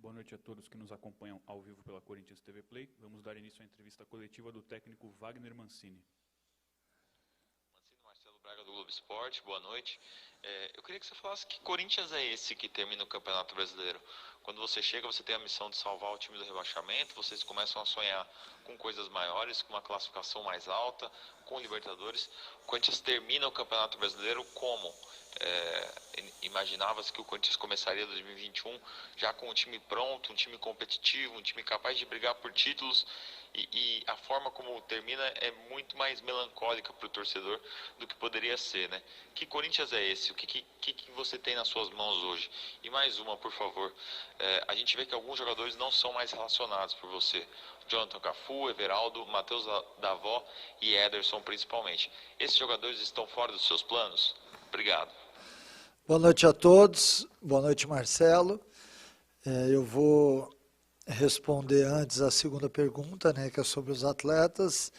Boa noite a todos que nos acompanham ao vivo pela Corinthians TV Play. Vamos dar início à entrevista coletiva do técnico Wagner Mancini. Marcelo Braga do Globo Esporte, boa noite. Eu queria que você falasse que Corinthians é esse que termina o Campeonato Brasileiro. Quando você chega, você tem a missão de salvar o time do rebaixamento, vocês começam a sonhar com coisas maiores, com uma classificação mais alta, com Libertadores. O Corinthians termina o Campeonato Brasileiro como? Imaginava-se que o Corinthians começaria 2021 já com um time pronto, um time competitivo, um time capaz de brigar por títulos, e a forma como termina é muito mais melancólica para o torcedor do que poderia ser, né? Que Corinthians é esse? O que você tem nas suas mãos hoje? E mais uma, por favor. A gente vê que alguns jogadores não são mais relacionados por você. Jonathan Cafu, Everaldo, Matheus Davó e Ederson principalmente. Esses jogadores estão fora dos seus planos? Obrigado. Boa noite a todos, boa noite Marcelo. Eu vou responder antes a segunda pergunta, né, que é sobre os atletas.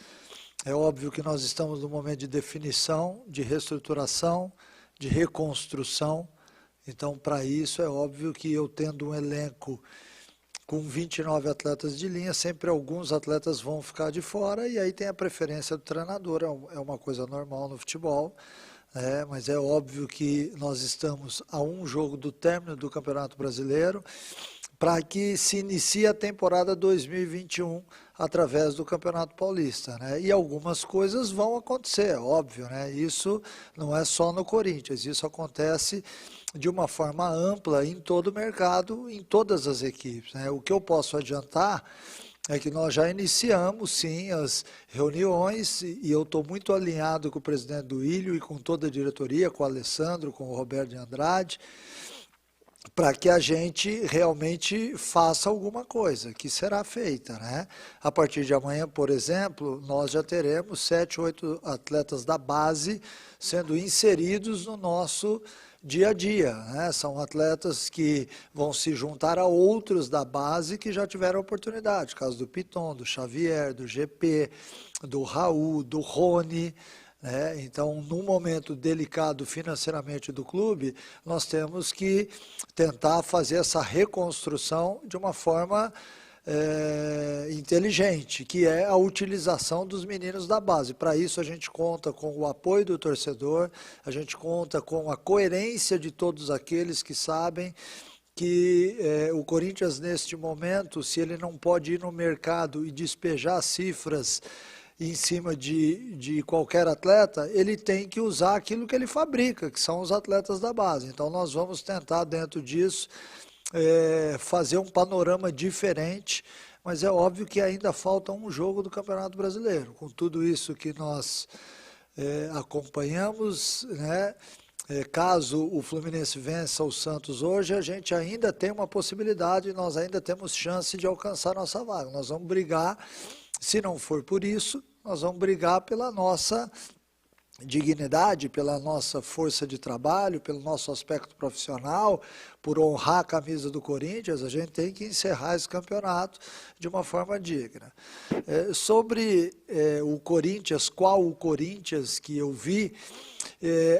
É óbvio que nós estamos num momento de definição, de reestruturação, de reconstrução. Então, para isso, é óbvio que eu tendo um elenco com 29 atletas de linha, sempre alguns atletas vão ficar de fora, e aí tem a preferência do treinador, é uma coisa normal no futebol. Mas é óbvio que nós estamos a um jogo do término do Campeonato Brasileiro para que se inicie a temporada 2021 através do Campeonato Paulista, né? E algumas coisas vão acontecer, óbvio, né? Isso não é só no Corinthians, isso acontece de uma forma ampla em todo o mercado, em todas as equipes, né? O que eu posso adiantar é que nós já iniciamos, sim, as reuniões, e eu estou muito alinhado com o presidente do Ilho e com toda a diretoria, com o Alessandro, com o Roberto de Andrade, para que a gente realmente faça alguma coisa, que será feita, né? A partir de amanhã, por exemplo, nós já teremos 7, 8 atletas da base sendo inseridos no nosso dia a dia, né? São atletas que vão se juntar a outros da base que já tiveram oportunidade, caso do Piton, do Xavier, do GP, do Raul, do Rony, né? Então, num momento delicado financeiramente do clube, nós temos que tentar fazer essa reconstrução de uma forma inteligente, que é a utilização dos meninos da base. Para isso a gente conta com o apoio do torcedor, a gente conta com a coerência de todos aqueles que sabem que o Corinthians neste momento, se ele não pode ir no mercado e despejar cifras em cima de qualquer atleta, ele tem que usar aquilo que ele fabrica, que são os atletas da base. Então nós vamos tentar dentro disso fazer um panorama diferente, mas é óbvio que ainda falta um jogo do Campeonato Brasileiro. Com tudo isso que nós acompanhamos, né? Caso o Fluminense vença o Santos hoje, a gente ainda tem uma possibilidade, nós ainda temos chance de alcançar nossa vaga. Nós vamos brigar, se não for por isso, nós vamos brigar pela nossa dignidade, pela nossa força de trabalho, pelo nosso aspecto profissional, por honrar a camisa do Corinthians. A gente tem que encerrar esse campeonato de uma forma digna. Sobre o Corinthians, qual o Corinthians que eu vi,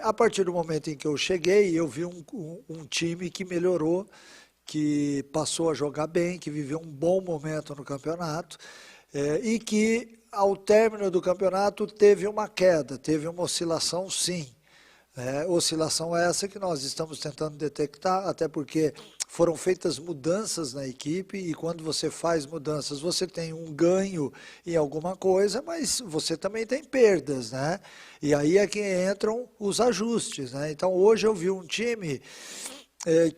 a partir do momento em que eu cheguei, eu vi um time que melhorou, que passou a jogar bem, que viveu um bom momento no campeonato, e que ao término do campeonato teve uma queda, teve uma oscilação, sim. Oscilação essa que nós estamos tentando detectar, até porque foram feitas mudanças na equipe, e quando você faz mudanças, você tem um ganho em alguma coisa, mas você também tem perdas, né? E aí é que entram os ajustes, né? Então hoje eu vi um time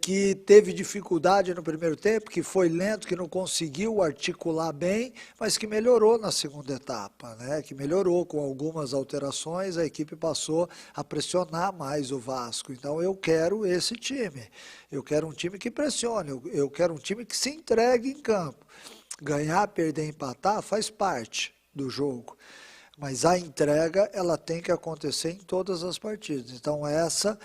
que teve dificuldade no primeiro tempo, que foi lento, que não conseguiu articular bem, mas que melhorou na segunda etapa, né? Que melhorou com algumas alterações, a equipe passou a pressionar mais o Vasco. Então eu quero esse time, eu quero um time que pressione, eu quero um time que se entregue em campo. Ganhar, perder, empatar faz parte do jogo, mas a entrega ela tem que acontecer em todas as partidas. Então essa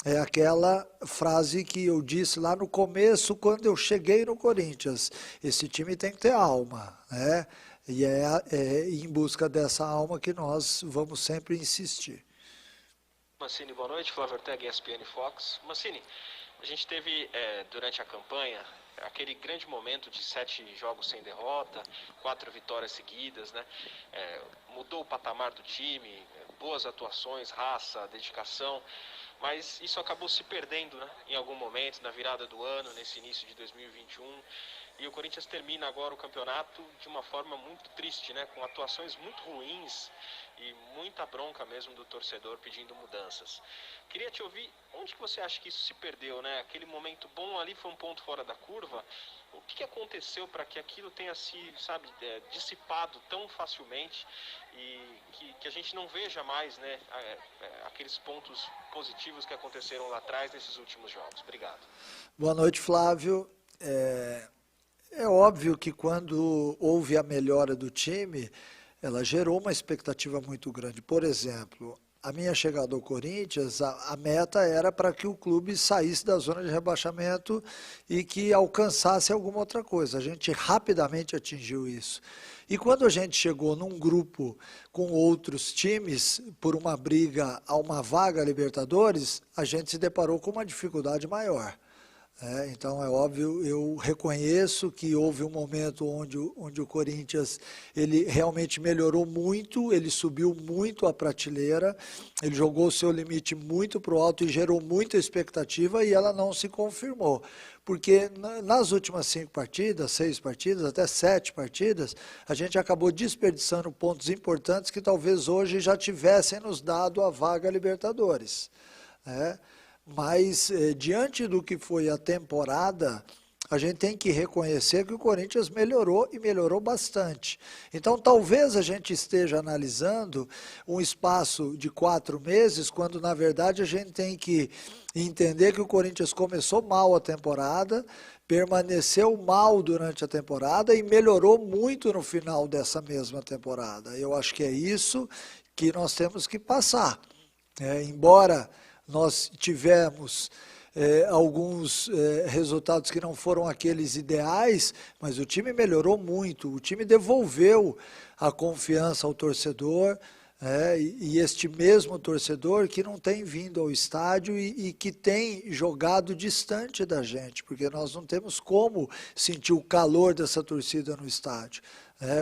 é aquela frase que eu disse lá no começo, quando eu cheguei no Corinthians. Esse time tem que ter alma, né? E é em busca dessa alma que nós vamos sempre insistir. Mancini, boa noite. Flávio Ortega, ESPN Fox. Mancini, A gente teve, durante a campanha, aquele grande momento de 7 jogos sem derrota, 4 vitórias seguidas, né? Mudou o patamar do time, boas atuações, raça, dedicação, mas isso acabou se perdendo, né? Em algum momento, na virada do ano, nesse início de 2021, e o Corinthians termina agora o campeonato de uma forma muito triste, né? Com atuações muito ruins e muita bronca mesmo do torcedor pedindo mudanças. Queria te ouvir, onde que você acha que isso se perdeu, né? Aquele momento bom ali foi um ponto fora da curva. O que aconteceu para que aquilo tenha se, sabe, dissipado tão facilmente e que a gente não veja mais, né, aqueles pontos positivos que aconteceram lá atrás nesses últimos jogos? Obrigado. Boa noite, Flávio. É óbvio que quando houve a melhora do time, ela gerou uma expectativa muito grande. Por exemplo, a minha chegada ao Corinthians, a meta era para que o clube saísse da zona de rebaixamento e que alcançasse alguma outra coisa. A gente rapidamente atingiu isso. E quando a gente chegou num grupo com outros times, por uma briga a uma vaga Libertadores, a gente se deparou com uma dificuldade maior. Então, é óbvio, eu reconheço que houve um momento onde o Corinthians ele realmente melhorou muito, ele subiu muito a prateleira, ele jogou o seu limite muito para o alto e gerou muita expectativa e ela não se confirmou. Porque nas últimas 5 partidas, 6 partidas, até 7 partidas, a gente acabou desperdiçando pontos importantes que talvez hoje já tivessem nos dado a vaga Libertadores. Mas, diante do que foi a temporada, a gente tem que reconhecer que o Corinthians melhorou e melhorou bastante. Então, talvez a gente esteja analisando um espaço de 4 meses, quando, na verdade, a gente tem que entender que o Corinthians começou mal a temporada, permaneceu mal durante a temporada e melhorou muito no final dessa mesma temporada. Eu acho que é isso que nós temos que passar. Embora nós tivemos alguns resultados que não foram aqueles ideais, mas o time melhorou muito, o time devolveu a confiança ao torcedor, e este mesmo torcedor que não tem vindo ao estádio e que tem jogado distante da gente, porque nós não temos como sentir o calor dessa torcida no estádio.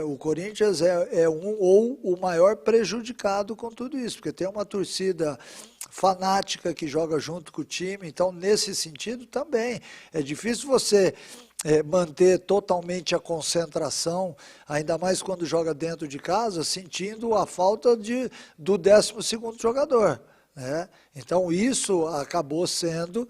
O Corinthians é um ou o maior prejudicado com tudo isso, porque tem uma torcida fanática que joga junto com o time, então nesse sentido também é difícil você manter totalmente a concentração, ainda mais quando joga dentro de casa, sentindo a falta do 12º jogador. Então isso acabou sendo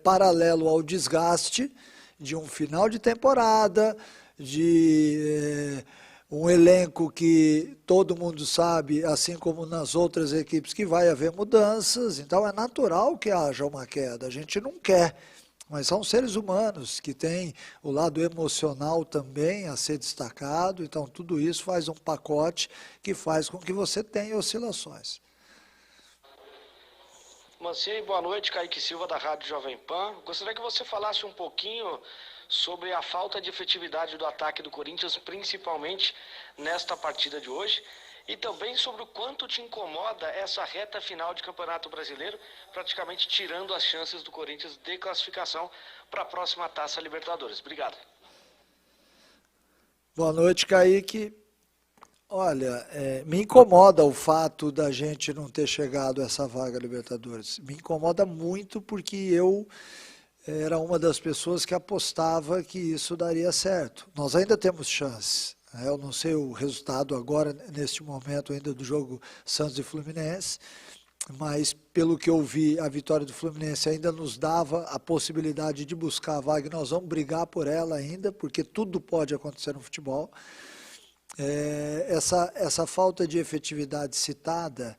paralelo ao desgaste de um final de temporada, de um elenco que todo mundo sabe, assim como nas outras equipes, que vai haver mudanças, então é natural que haja uma queda, a gente não quer, mas são seres humanos que têm o lado emocional também a ser destacado, então tudo isso faz um pacote que faz com que você tenha oscilações. Mancini, boa noite, Kaique Silva da Rádio Jovem Pan. Gostaria que você falasse um pouquinho sobre a falta de efetividade do ataque do Corinthians, principalmente nesta partida de hoje, e também sobre o quanto te incomoda essa reta final de Campeonato Brasileiro, praticamente tirando as chances do Corinthians de classificação para a próxima Taça Libertadores. Obrigado. Boa noite, Kaique. Olha, me incomoda o fato da gente não ter chegado a essa vaga Libertadores. Me incomoda muito porque eu era uma das pessoas que apostava que isso daria certo. Nós ainda temos chance. Eu não sei o resultado agora, neste momento ainda do jogo Santos e Fluminense, mas pelo que eu vi, a vitória do Fluminense ainda nos dava a possibilidade de buscar a vaga, e nós vamos brigar por ela ainda, porque tudo pode acontecer no futebol. Essa falta de efetividade citada,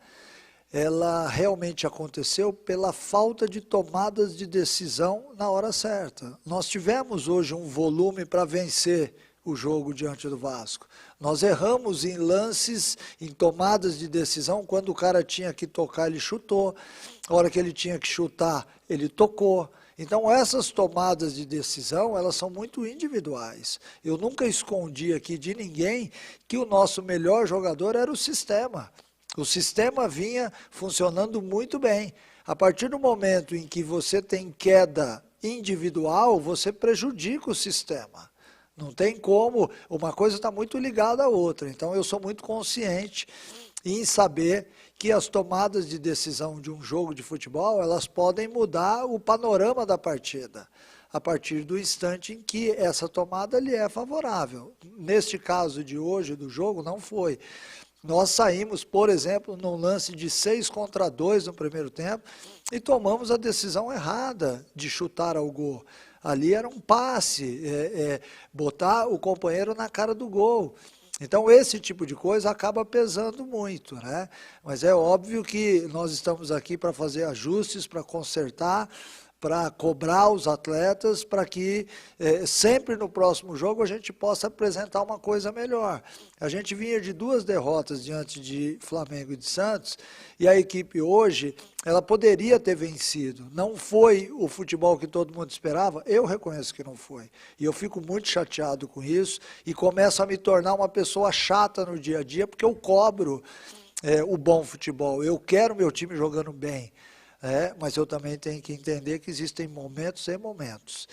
ela realmente aconteceu pela falta de tomadas de decisão na hora certa. Nós tivemos hoje um volume para vencer o jogo diante do Vasco. Nós erramos em lances, em tomadas de decisão, quando o cara tinha que tocar, ele chutou, a hora que ele tinha que chutar, ele tocou. Então essas tomadas de decisão, elas são muito individuais. Eu nunca escondi aqui de ninguém que o nosso melhor jogador era o sistema. O sistema vinha funcionando muito bem. A partir do momento em que você tem queda individual, você prejudica o sistema. Não tem como, uma coisa está muito ligada à outra. Então eu sou muito consciente em saber que as tomadas de decisão de um jogo de futebol, elas podem mudar o panorama da partida, a partir do instante em que essa tomada lhe é favorável. Neste caso de hoje, do jogo, não foi. Nós saímos, por exemplo, num lance de 6-2 no primeiro tempo e tomamos a decisão errada de chutar ao gol. Ali era um passe, botar o companheiro na cara do gol. Então, esse tipo de coisa acaba pesando muito, né? Mas é óbvio que nós estamos aqui para fazer ajustes, para consertar, para cobrar os atletas, para que sempre no próximo jogo a gente possa apresentar uma coisa melhor. A gente vinha de 2 derrotas diante de Flamengo e de Santos, e a equipe hoje, ela poderia ter vencido. Não foi o futebol que todo mundo esperava, eu reconheço que não foi. E eu fico muito chateado com isso, e começo a me tornar uma pessoa chata no dia a dia, porque eu cobro o bom futebol, eu quero meu time jogando bem. Mas eu também tenho que entender que existem momentos e momentos.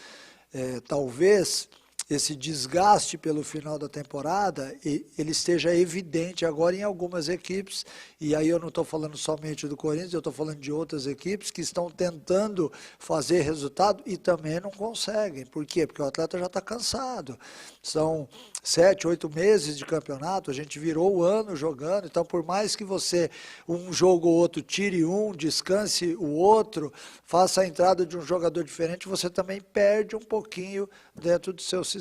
Talvez esse desgaste pelo final da temporada, ele esteja evidente agora em algumas equipes, e aí eu não estou falando somente do Corinthians, eu estou falando de outras equipes que estão tentando fazer resultado e também não conseguem. Por quê? Porque o atleta já está cansado. São 7, 8 meses de campeonato, a gente virou o ano jogando, então por mais que você, um jogo ou outro, tire um, descanse o outro, faça a entrada de um jogador diferente, você também perde um pouquinho dentro do seu sistema.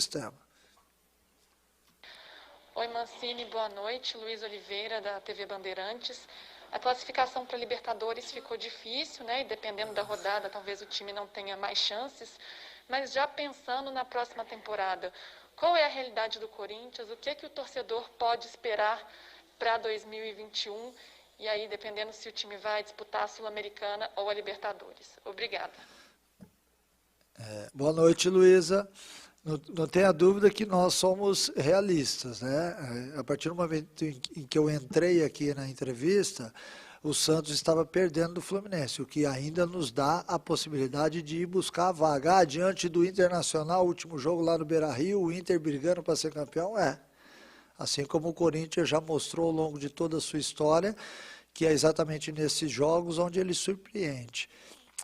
Oi, Mancini, boa noite. Luiz Oliveira, da TV Bandeirantes. A classificação para Libertadores ficou difícil, né? E dependendo da rodada, talvez o time não tenha mais chances. Mas já pensando na próxima temporada, qual é a realidade do Corinthians? O que é que o torcedor pode esperar para 2021? E aí, dependendo se o time vai disputar a Sul-Americana ou a Libertadores. Obrigada. Boa noite, Luísa. Não tenha dúvida que nós somos realistas, né? A partir do momento em que eu entrei aqui na entrevista, o Santos estava perdendo do Fluminense, o que ainda nos dá a possibilidade de ir buscar a vaga. Diante do Internacional, último jogo lá no Beira-Rio, o Inter brigando para ser campeão, assim como o Corinthians já mostrou ao longo de toda a sua história, que é exatamente nesses jogos onde ele surpreende.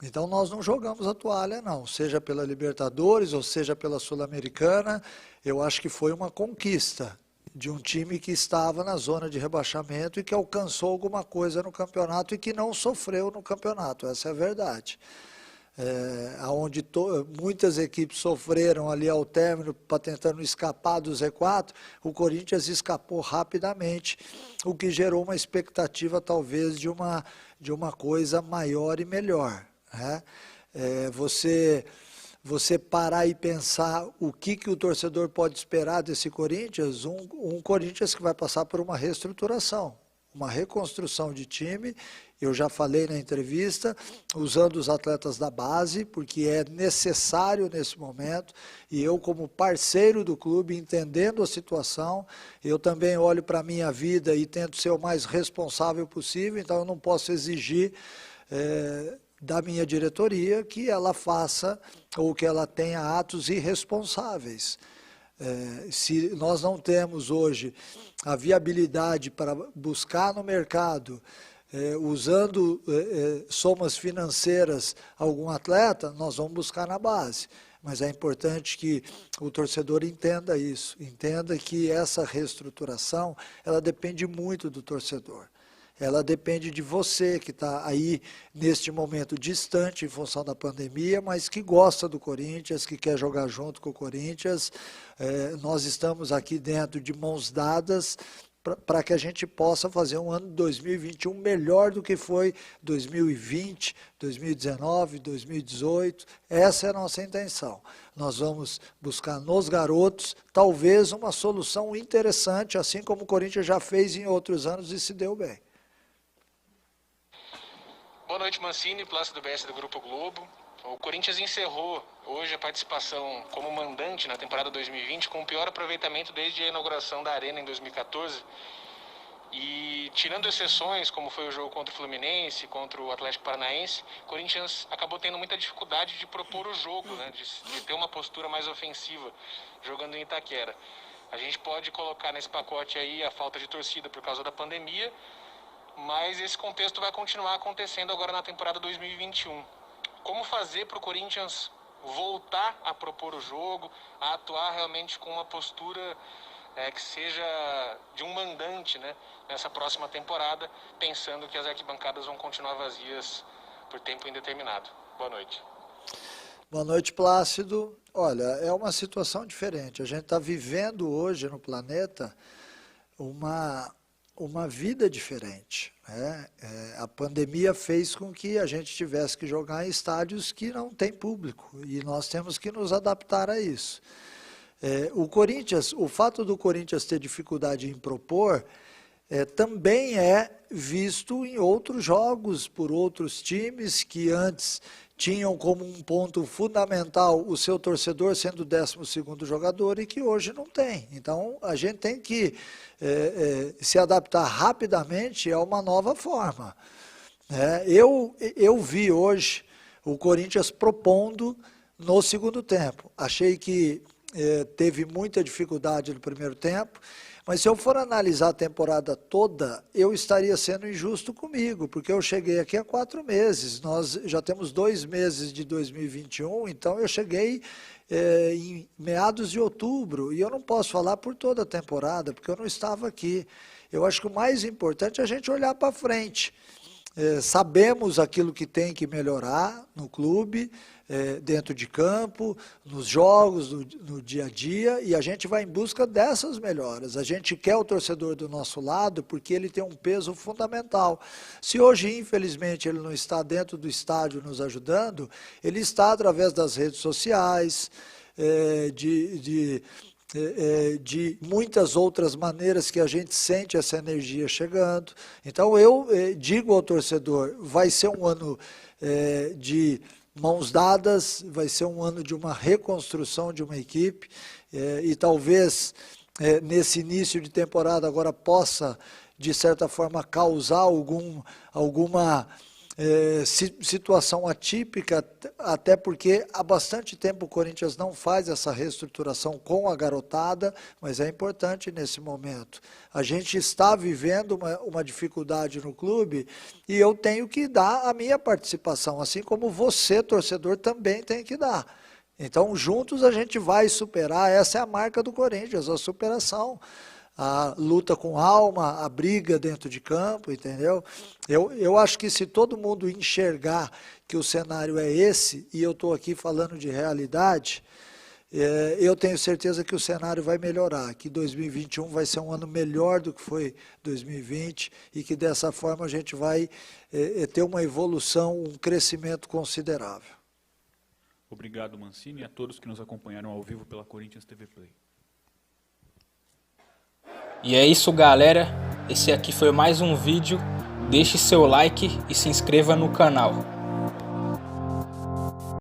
Então nós não jogamos a toalha não, seja pela Libertadores ou seja pela Sul-Americana. Eu acho que foi uma conquista de um time que estava na zona de rebaixamento e que alcançou alguma coisa no campeonato e que não sofreu no campeonato, essa é a verdade. Onde muitas equipes sofreram ali ao término para tentando escapar do Z4, o Corinthians escapou rapidamente, o que gerou uma expectativa talvez de uma coisa maior e melhor. Você parar e pensar o que o torcedor pode esperar desse Corinthians, um Corinthians que vai passar por uma reestruturação, uma reconstrução de time. Eu já falei na entrevista, usando os atletas da base, porque é necessário nesse momento, e eu como parceiro do clube, entendendo a situação, eu também olho para a minha vida e tento ser o mais responsável possível, então eu não posso exigir da minha diretoria que ela faça ou que ela tenha atos irresponsáveis. Se nós não temos hoje a viabilidade para buscar no mercado, usando somas financeiras algum atleta, nós vamos buscar na base. Mas é importante que o torcedor entenda isso, entenda que essa reestruturação, ela depende muito do torcedor. Ela depende de você que está aí neste momento distante em função da pandemia, mas que gosta do Corinthians, que quer jogar junto com o Corinthians. Nós estamos aqui dentro de mãos dadas para que a gente possa fazer um ano de 2021 melhor do que foi 2020, 2019, 2018. Essa é a nossa intenção. Nós vamos buscar nos garotos talvez uma solução interessante, assim como o Corinthians já fez em outros anos e se deu bem. Boa noite, Mancini, Plácido BS do Grupo Globo. O Corinthians encerrou hoje a participação como mandante na temporada 2020 com o pior aproveitamento desde a inauguração da Arena em 2014. E tirando exceções, como foi o jogo contra o Fluminense, contra o Atlético Paranaense, o Corinthians acabou tendo muita dificuldade de propor o jogo, né? De ter uma postura mais ofensiva jogando em Itaquera. A gente pode colocar nesse pacote aí a falta de torcida por causa da pandemia, mas esse contexto vai continuar acontecendo agora na temporada 2021. Como fazer para o Corinthians voltar a propor o jogo, a atuar realmente com uma postura que seja de um mandante, né, nessa próxima temporada, pensando que as arquibancadas vão continuar vazias por tempo indeterminado. Boa noite. Boa noite, Plácido. Olha, é uma situação diferente. A gente está vivendo hoje no planeta uma vida diferente, né? A pandemia fez com que a gente tivesse que jogar em estádios que não tem público, e nós temos que nos adaptar a isso. O fato do Corinthians ter dificuldade em propor também é visto em outros jogos por outros times que antes tinham como um ponto fundamental o seu torcedor sendo o 12º jogador e que hoje não tem. Então, a gente tem que se adaptar rapidamente a uma nova forma. Eu vi hoje o Corinthians propondo no segundo tempo. Achei que teve muita dificuldade no primeiro tempo, mas se eu for analisar a temporada toda, eu estaria sendo injusto comigo, porque eu cheguei aqui há 4 meses, nós já temos 2 meses de 2021, então eu cheguei em meados de outubro, e eu não posso falar por toda a temporada, porque eu não estava aqui. Eu acho que o mais importante é a gente olhar para frente. Sabemos aquilo que tem que melhorar no clube, dentro de campo, nos jogos, no dia a dia, e a gente vai em busca dessas melhoras. A gente quer o torcedor do nosso lado porque ele tem um peso fundamental. Se hoje, infelizmente, ele não está dentro do estádio nos ajudando, ele está através das redes sociais, de muitas outras maneiras que a gente sente essa energia chegando. Então eu digo ao torcedor, vai ser um ano de mãos dadas, vai ser um ano de uma reconstrução de uma equipe, e talvez nesse início de temporada agora possa, de certa forma, causar alguma situação atípica, até porque há bastante tempo o Corinthians não faz essa reestruturação com a garotada, mas é importante nesse momento. A gente está vivendo uma dificuldade no clube e eu tenho que dar a minha participação, assim como você, torcedor, também tem que dar. Então, juntos a gente vai superar, essa é a marca do Corinthians, a superação. A luta com alma, a briga dentro de campo, entendeu? Eu acho que se todo mundo enxergar que o cenário é esse, e eu estou aqui falando de realidade, eu tenho certeza que o cenário vai melhorar, que 2021 vai ser um ano melhor do que foi 2020, e que dessa forma a gente vai ter uma evolução, um crescimento considerável. Obrigado, Mancini, e a todos que nos acompanharam ao vivo pela Corinthians TV Play. E é isso, galera, esse aqui foi mais um vídeo, deixe seu like e se inscreva no canal.